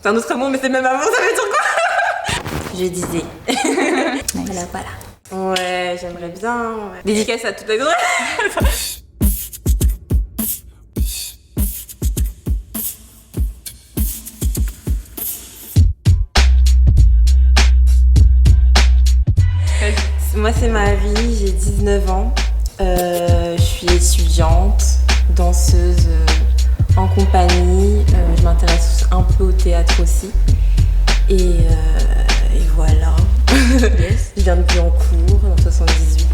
C'est un autre mot, mais c'est même avant, ça veut dire quoi? Je disais. Nice. Voilà. Ouais, j'aimerais bien. Ouais. Dédicace à toutes les autres. Moi, c'est Marie, j'ai 19 ans. Je suis étudiante, danseuse en compagnie. Je m'intéresse un peu au théâtre aussi. Et voilà. Yes. Je viens de Billancourt, en 78.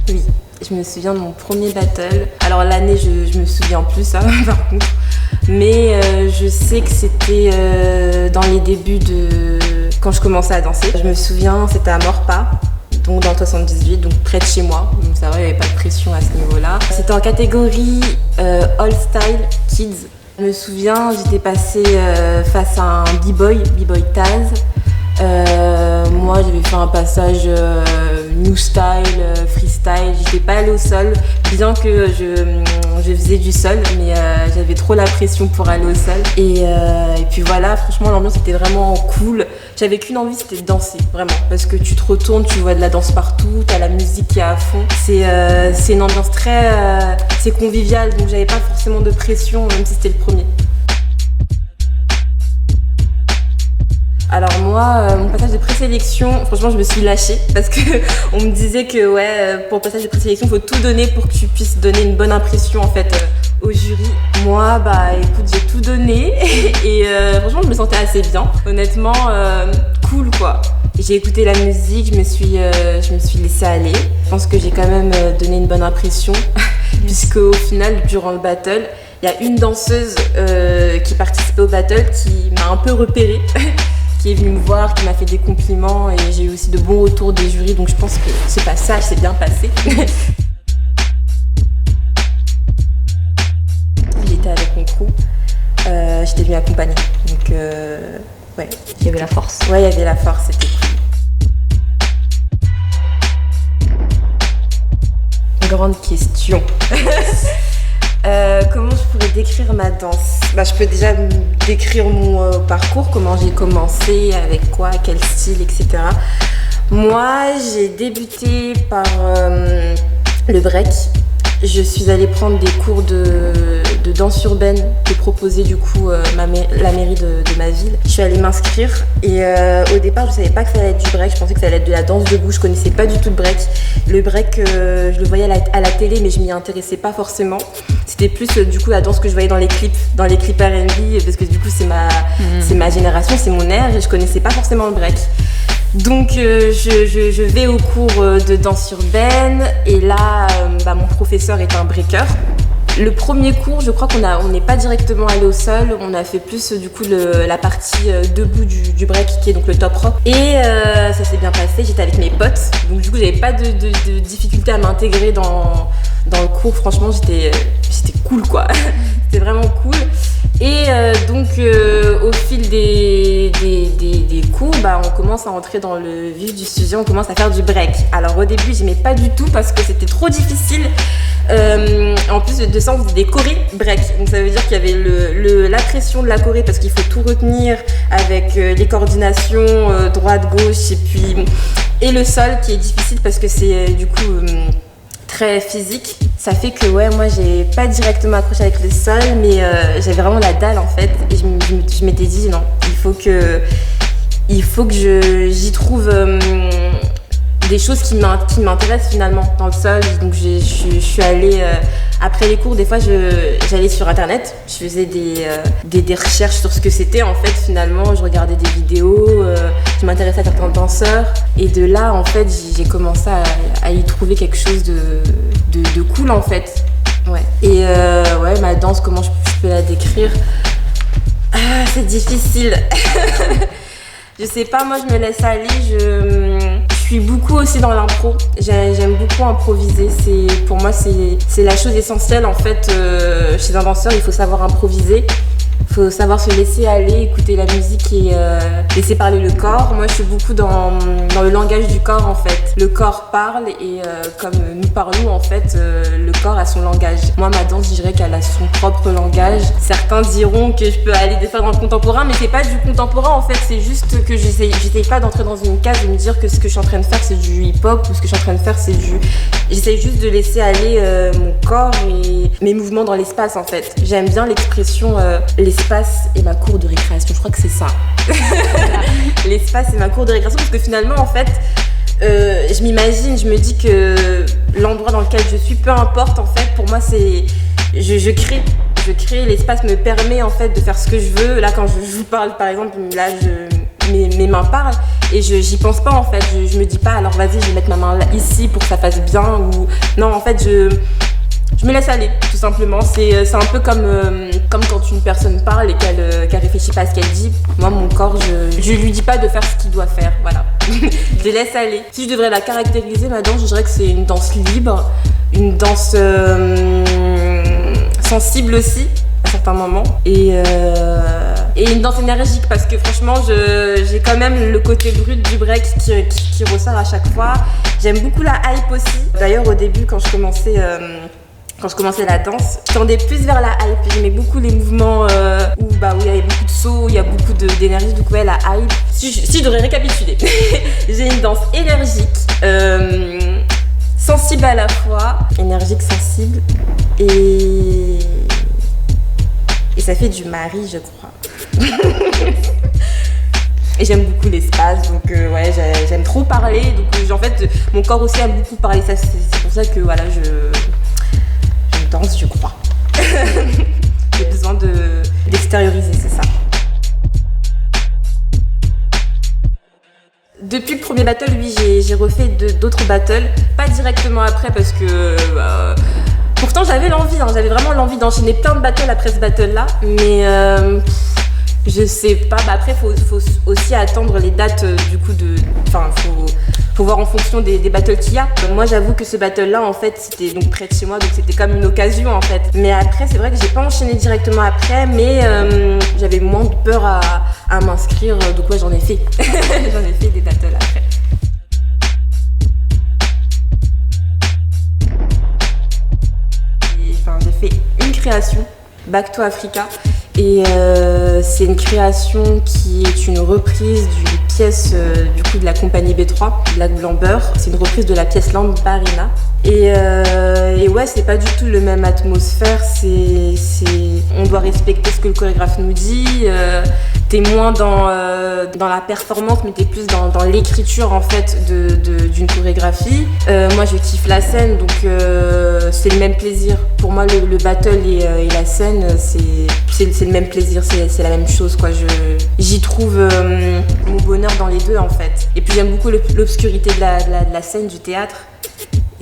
Oui, je me souviens de mon premier battle. Alors l'année, je me souviens plus, hein, par contre. Mais je sais que c'était dans les débuts de... quand je commençais à danser. Je me souviens, c'était à Morpa, donc dans le 78, donc près de chez moi. Donc ça va, il n'y avait pas de pression à ce niveau-là. C'était en catégorie All Style Kids. Je me souviens, j'étais passée face à un b-boy Taz. Moi, j'avais fait un passage new style, freestyle. J'étais pas allée au sol, bien que je faisais du sol, mais j'avais trop la pression pour aller au sol. Et puis voilà, franchement, l'ambiance était vraiment cool. J'avais qu'une envie, c'était de danser, vraiment. Parce que tu te retournes, tu vois de la danse partout, t'as la musique qui est à fond. C'est une ambiance très c'est convivial, donc j'avais pas forcément de pression, même si c'était le premier. Alors moi, mon passage de présélection, franchement je me suis lâchée parce que on me disait que ouais, pour le passage de présélection, il faut tout donner pour que tu puisses donner une bonne impression en fait au jury. Moi, bah écoute, j'ai tout donné et franchement je me sentais assez bien. Honnêtement, cool quoi. J'ai écouté la musique, je me suis laissée aller. Je pense que j'ai quand même donné une bonne impression puisque au final, durant le battle, il y a une danseuse qui participait au battle qui m'a un peu repérée. Qui est venue me voir, qui m'a fait des compliments et j'ai eu aussi de bons retours des jurys, donc je pense que ce passage s'est bien passé. J'étais avec mon crew, j'étais venue accompagner, donc ouais. Il y avait la force. Ouais, il y avait la force, c'était cool. Grande question. Comment je pourrais décrire ma danse? Bah, je peux déjà décrire mon parcours, comment j'ai commencé, avec quoi, quel style, etc. Moi, j'ai débuté par le break. Je suis allée prendre des cours de danse urbaine que proposait du coup la mairie de ma ville. Je suis allée m'inscrire et au départ je savais pas que ça allait être du break, je pensais que ça allait être de la danse debout, je connaissais pas du tout le break. Le break je le voyais à la télé mais je m'y intéressais pas forcément. C'était plus du coup la danse que je voyais dans les clips R&B parce que du coup c'est ma génération, c'est mon ère et je connaissais pas forcément le break. Donc je vais au cours de danse urbaine et là mon professeur est un breaker. Le premier cours, je crois qu'on n'est pas directement allé au sol, on a fait plus du coup la partie debout du break qui est donc le top rock. Et ça s'est bien passé, j'étais avec mes potes, donc du coup j'avais pas de difficulté à m'intégrer dans le cours, franchement c'était cool quoi, c'était vraiment cool. Et donc au fil des cours, on commence à entrer dans le vif du sujet, on commence à faire du break. Alors au début j'aimais pas du tout parce que c'était trop difficile. En plus de ça on faisait des chorés break, donc ça veut dire qu'il y avait la pression de la choré parce qu'il faut tout retenir avec les coordinations droite, gauche et le sol qui est difficile parce que c'est du coup très physique. Ça fait que ouais, moi j'ai pas directement accroché avec le sol mais j'avais vraiment la dalle en fait et je m'étais dit non, il faut que j'y trouve des choses qui m'intéressent finalement dans le sol. Donc je suis allée après les cours, des fois j'allais sur internet, je faisais des recherches sur ce que c'était en fait finalement, je regardais des vidéos, je m'intéressais à certains danseurs et de là en fait j'ai commencé à y trouver quelque chose de cool en fait. Ouais. Et ouais, ma danse, comment je peux la décrire? C'est difficile. Je sais pas, moi je me laisse aller, je suis beaucoup aussi dans l'impro. J'aime beaucoup improviser, pour moi c'est la chose essentielle en fait. Chez un danseur, il faut savoir improviser. Faut savoir se laisser aller, écouter la musique et laisser parler le corps. Moi, je suis beaucoup dans le langage du corps, en fait. Le corps parle et comme nous parlons, en fait, le corps a son langage. Moi, ma danse, je dirais qu'elle a son propre langage. Certains diront que je peux aller des fois dans le contemporain, mais c'est pas du contemporain, en fait. C'est juste que j'essaye pas d'entrer dans une case et me dire que ce que je suis en train de faire, c'est du hip-hop ou ce que je suis en train de faire, c'est du... J'essaye juste de laisser aller mon corps et mes mouvements dans l'espace, en fait. J'aime bien l'expression l'espace et ma cour de récréation, je crois que c'est ça. L'espace et ma cour de récréation, parce que finalement, en fait, je m'imagine, je me dis que l'endroit dans lequel je suis, peu importe, en fait, pour moi, c'est... Je crée, l'espace me permet, en fait, de faire ce que je veux. Là, quand je vous parle, par exemple, là, mes mains parlent et j'y pense pas, en fait. Je me dis pas, alors vas-y, je vais mettre ma main là, ici pour que ça fasse bien, ou... Non, en fait, je me laisse aller, tout simplement. C'est un peu comme quand une personne parle et qu'elle réfléchit pas à ce qu'elle dit. Moi, mon corps, je lui dis pas de faire ce qu'il doit faire, voilà. Je laisse aller. Si je devrais la caractériser, ma danse, je dirais que c'est une danse libre, une danse sensible aussi, à certains moments, et une danse énergique, parce que franchement, j'ai quand même le côté brut du break qui ressort à chaque fois. J'aime beaucoup la hype aussi. D'ailleurs, au début, quand je commençais la danse, je tendais plus vers la hype. J'aimais beaucoup les mouvements où il y avait beaucoup de sauts, il y a beaucoup d'énergie. Donc ouais, la hype. Si je devrais récapituler, j'ai une danse énergique, sensible à la fois, énergique, sensible, et ça fait du mari, je crois. Et j'aime beaucoup l'espace, donc ouais, j'aime trop parler. Donc en fait, mon corps aussi aime beaucoup parler. Ça, c'est pour ça que voilà, je danse, je crois. J'ai besoin d'extérioriser, c'est ça. Depuis le premier battle, oui, j'ai refait d'autres battles. Pas directement après parce que... pourtant j'avais l'envie, j'avais vraiment l'envie d'enchaîner plein de battles après ce battle-là. Mais je sais pas, après faut aussi attendre les dates du coup faut voir en fonction des battles qu'il y a. Moi j'avoue que ce battle là en fait c'était donc près de chez moi, donc c'était comme une occasion en fait. Mais après c'est vrai que j'ai pas enchaîné directement après, mais j'avais moins de peur à m'inscrire, donc ouais j'en ai fait. J'en ai fait des battles après. J'ai fait une création, Back to Africa. Et c'est une création qui est une reprise d'une pièce de la compagnie B3, Black Blanc Beurre. C'est une reprise de la pièce Lambarina. Et ouais, c'est pas du tout le même atmosphère. On doit respecter ce que le chorégraphe nous dit. T'es moins dans la performance, mais t'es plus dans l'écriture en fait d'une chorégraphie. Moi, je kiffe la scène, donc c'est le même plaisir. Pour moi, le battle et la scène, c'est le même plaisir, c'est la même chose, quoi. J'y trouve mon bonheur dans les deux, en fait. Et puis j'aime beaucoup l'obscurité de la scène, du théâtre.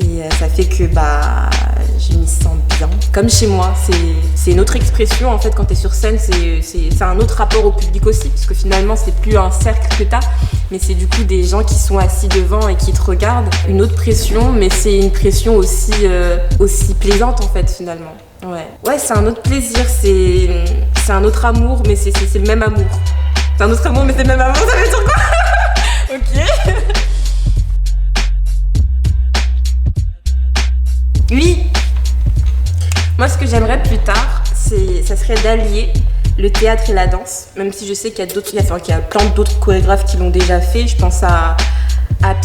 Et ça fait que je m'y sens bien. Comme chez moi, c'est une autre expression en fait quand t'es sur scène, c'est un autre rapport au public aussi, parce que finalement c'est plus un cercle que t'as, mais c'est du coup des gens qui sont assis devant et qui te regardent. Une autre pression, mais c'est une pression aussi plaisante en fait finalement. Ouais, c'est un autre plaisir, c'est un autre amour, mais c'est le même amour. C'est un autre amour, mais c'est le même amour, ça veut dire quoi? Ok. Oui. Moi, ce que j'aimerais plus tard, ça serait d'allier le théâtre et la danse, même si je sais qu'il y a plein d'autres chorégraphes qui l'ont déjà fait. Je pense à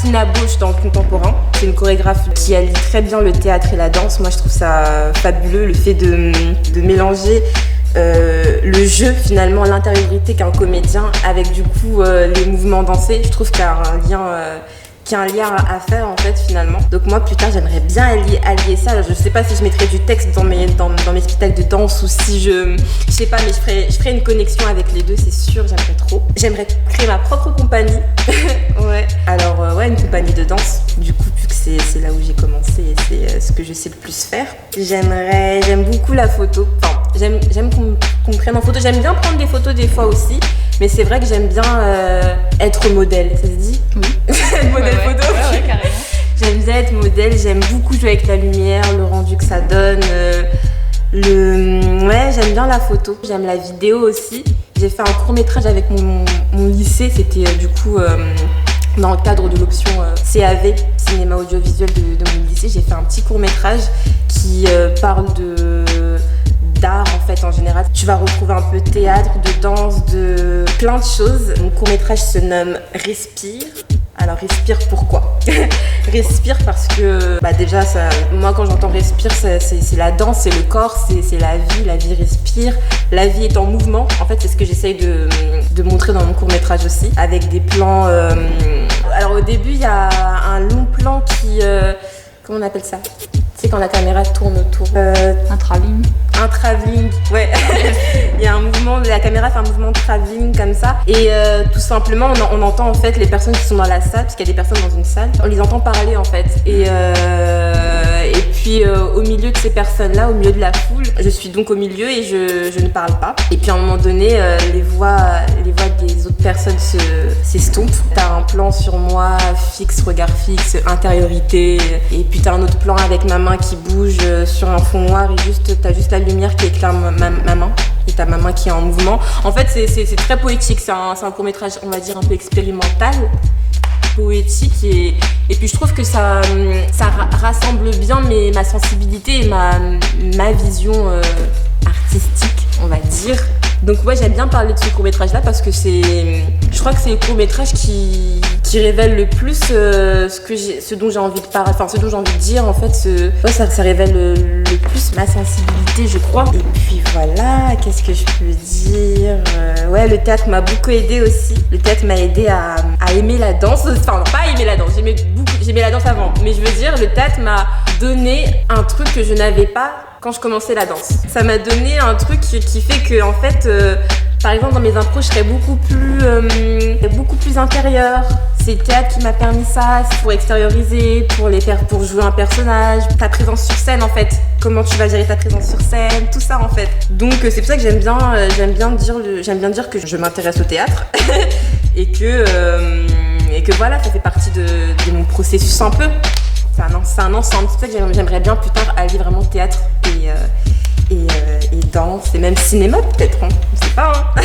Pina Bausch dans le contemporain. C'est une chorégraphe qui allie très bien le théâtre et la danse. Moi, je trouve ça fabuleux, le fait de mélanger le jeu, finalement, l'intériorité qu'un comédien avec du coup les mouvements dansés. Je trouve qu'il y a un lien à faire en fait finalement. Donc moi plus tard j'aimerais bien allier ça. Alors, je sais pas si je mettrais du texte dans mes spectacles de danse ou si je sais pas, mais je ferais une connexion avec les deux, c'est sûr, j'aimerais trop. J'aimerais créer ma propre compagnie. Ouais. Alors ouais, une compagnie de danse. Du coup vu que c'est là où j'ai commencé et c'est ce que je sais le plus faire. J'aime beaucoup la photo. Enfin, j'aime qu'on me prenne en photo. J'aime bien prendre des photos des fois aussi. Mais c'est vrai que j'aime bien être modèle, ça se dit? Oui. Modèle photo. Ouais, carrément. J'aime bien être modèle, j'aime beaucoup jouer avec la lumière, le rendu que ça donne. Ouais, j'aime bien la photo, j'aime la vidéo aussi. J'ai fait un court-métrage avec mon lycée, c'était du coup dans le cadre de l'option CAV, cinéma audiovisuel de mon lycée. J'ai fait un petit court-métrage qui parle d'art en fait en général. Tu vas retrouver un peu de théâtre, de danse, de plein de choses. Mon court-métrage se nomme Respire. Alors respire pourquoi? Respire parce que déjà moi quand j'entends respire c'est la danse, c'est le corps, c'est la vie respire, la vie est en mouvement. En fait c'est ce que j'essaye de montrer dans mon court-métrage aussi, avec des plans. Alors au début il y a un long plan qui comment on appelle ça? C'est quand la caméra tourne autour. Un travelling. Un travelling, ouais. Il y a un mouvement, la caméra fait un mouvement de travelling comme ça. Et tout simplement, on entend en fait les personnes qui sont dans la salle, parce qu'il y a des personnes dans une salle, on les entend parler en fait. Et puis au milieu de ces personnes-là, au milieu de la foule, je suis donc au milieu et je ne parle pas. Et puis à un moment donné, les voix des autres personnes s'estompent. T'as un plan sur moi, fixe, regard fixe, intériorité. Et puis t'as un autre plan avec ma main qui bouge sur un fond noir et t'as juste la lumière qui éclaire ma main. Et t'as ma main qui est en mouvement. En fait, c'est très poétique. C'est un court-métrage, on va dire, un peu expérimental, poétique. Et puis je trouve que ça rassemble bien ma sensibilité et ma vision artistique, on va dire. Donc ouais, j'aime bien parler de ce court-métrage-là parce que je crois que c'est le court-métrage qui révèle le plus ce dont j'ai envie de parler, enfin ce dont j'ai envie de dire en fait. Ça révèle le plus ma sensibilité, je crois. Et puis voilà, qu'est-ce que je peux dire? Ouais, le théâtre m'a beaucoup aidé aussi. Le théâtre m'a aidé à aimer la danse. Enfin non, pas aimer la danse, j'aimais la danse avant. Mais je veux dire, le théâtre m'a donné un truc que je n'avais pas quand je commençais la danse. Ça m'a donné un truc qui fait que en fait, par exemple dans mes impros, je serais beaucoup plus intérieure. C'est le théâtre qui m'a permis ça, c'est pour extérioriser, pour jouer un personnage, ta présence sur scène en fait. Comment tu vas gérer ta présence sur scène, tout ça en fait. Donc c'est pour ça que j'aime bien dire que je m'intéresse au théâtre et que voilà, ça fait partie de mon processus un peu. C'est un ensemble, c'est pour ça que j'aimerais bien plus tard allier vraiment théâtre et danse et même cinéma peut-être, hein. Je sais pas. Hein.